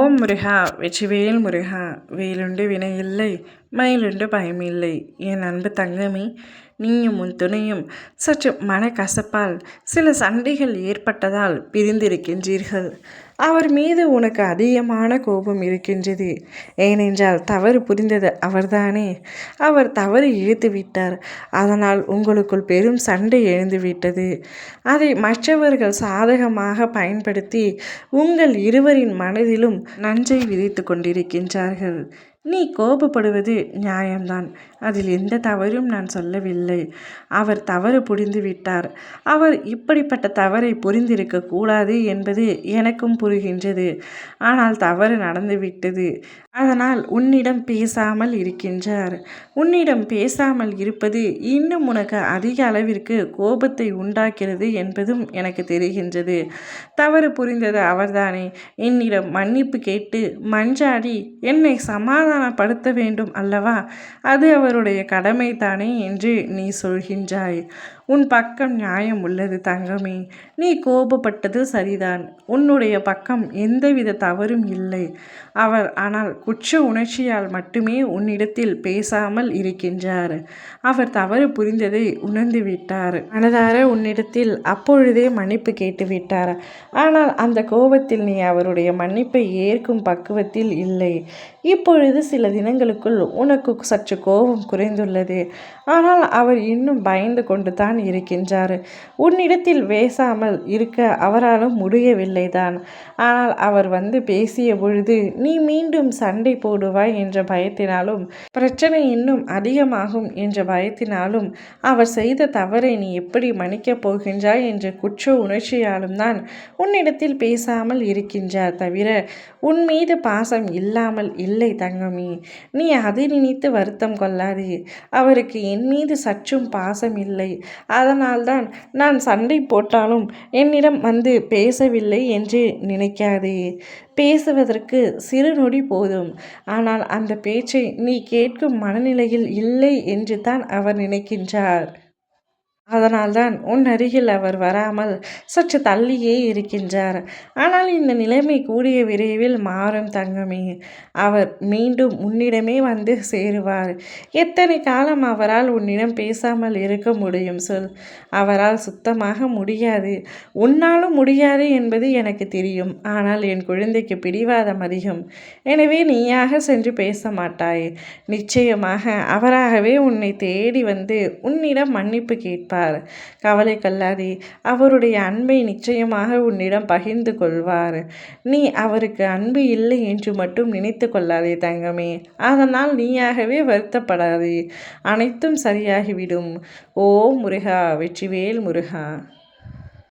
ஓம் முருகா வெற்றிவேல் முருகா வேலுண்டு வினையில்லை மயிலுண்டு பயமில்லை. என் அன்பு தங்கமே, நீயும் உன் துணையும் சற்று மனக்கசப்பால் சில சண்டைகள் ஏற்பட்டதால் பிரிந்திருக்கின்றீர்கள். அவர் மீது உனக்கு அதிகமான கோபம் இருக்கின்றது. ஏனென்றால் தவறு புரிந்தது அவர்தானே. அவர் தவறு இழுத்து விட்டார். அதனால் உங்களுக்குள் பெரும் சண்டை எழுந்துவிட்டது. அதை மற்றவர்கள் சாதகமாக பயன்படுத்தி உங்கள் இருவரின் மனதிலும் நஞ்சை விதைத்து கொண்டிருக்கின்றார்கள். நீ கோபப்படுவது நியாயம்தான். அதில் எந்த தவறும் நான் சொல்லவில்லை. அவர் தவறு புரிந்து விட்டார். அவர் இப்படிப்பட்ட தவறை புரிந்திருக்க கூடாது என்பது எனக்கும் புரிகின்றது. ஆனால் தவறு நடந்துவிட்டது. அதனால் உன்னிடம் பேசாமல் இருக்கின்றார். உன்னிடம் பேசாமல் இருப்பது இன்னும் உனக்கு அதிக அளவிற்கு கோபத்தை உண்டாக்கிறது என்பதும் எனக்கு தெரிகின்றது. தவறு புரிந்தது அவர்தானே. என்னிடம் மன்னிப்பு கேட்டு மன்றாடி என்னை சமாதானப்படுத்த வேண்டும் அல்லவா? அது அவருடைய கடமை தானே என்று நீ சொல்கின்றாய். உன் பக்கம் நியாயம் உள்ளது தங்கமே. நீ கோபப்பட்டது சரிதான். உன்னுடைய பக்கம் எந்தவித தவறும் இல்லை. ஆனால் குற்ற உணர்ச்சியால் மட்டுமே உன்னிடத்தில் பேசாமல் இருக்கின்றார். அவர் தவறு புரிந்ததை உணர்ந்து விட்டார். மனதார உன்னிடத்தில் அப்பொழுதே மன்னிப்பு கேட்டு விட்டார். ஆனால் அந்த கோபத்தில் நீ அவருடைய மன்னிப்பை ஏற்கும் பக்குவத்தில் இல்லை. இப்பொழுது சில தினங்களுக்குள் உனக்கு சற்று கோபம் குறைந்துள்ளது. ஆனால் அவர் இன்னும் பயந்து கொண்டு தான் இருக்கின்றார். உன்னிடத்தில் பேசாமல் இருக்க அவராலும் முடியவில்லை தான். ஆனால் அவர் வந்து பேசிய பொழுது நீ மீண்டும் சண்டை போடுவாய் என்ற பயத்தினாலும் பிரச்சனை இன்னும் அதிகமாகும் என்ற பயத்தினாலும் அவர் செய்த தவறை நீ எப்படி மன்னிக்கப் போகின்றாய் என்ற குற்ற உணர்ச்சியாலும் தான் உன்னிடத்தில் பேசாமல் இருக்கின்றார். தவிர உன் மீது பாசம் இல்லாமல் இல்லை தங்கமி. நீ அதை நினைத்து வருத்தம் கொள்ளாதே. அவருக்கு என் மீது சற்றும் பாசம் இல்லை. அதனால்தான் நான் சண்டை போட்டாலும் என்னிடம் வந்து பேசவில்லை என்று நினைக்காதே. பேசுவதற்கு சிறு நொடி போதும். ஆனால் அந்த பேச்சை நீ கேட்கும் மனநிலையில் இல்லை என்று தான் அவர் நினைக்கின்றார். அதனால்தான் உன் அருகில் அவர் வராமல் சற்று தள்ளியே இருக்கின்றார். ஆனால் இந்த நிலைமை கூடிய விரைவில் மாறும் தங்கமே. அவர் மீண்டும் உன்னிடமே வந்து சேருவார். எத்தனை காலம் அவரால் உன்னிடம் பேசாமல் இருக்க முடியும் சொல்? அவரால் சுத்தமாக முடியாது. உன்னாலும் முடியாது என்பது எனக்கு தெரியும். ஆனால் என் குழந்தைக்கு பிடிவாதம் அதிகம். எனவே நீயாக சென்று பேச மாட்டாய். நிச்சயமாக அவராகவே உன்னை தேடி வந்து உன்னிடம் மன்னிப்பு கேட்பார். கவலை கொள்ளாதே. அவருடைய அன்பை நிச்சயமாக உன்னிடம் பகிர்ந்து கொள்வார். நீ அவருக்கு அன்பு இல்லை என்று மட்டும் நினைத்து கொள்ளாதே தங்கமே. அதனால் நீயாகவே வருத்தப்படாதே. அனைத்தும் சரியாகிவிடும். ஓ முருகா வெற்றிவேல் முருகா.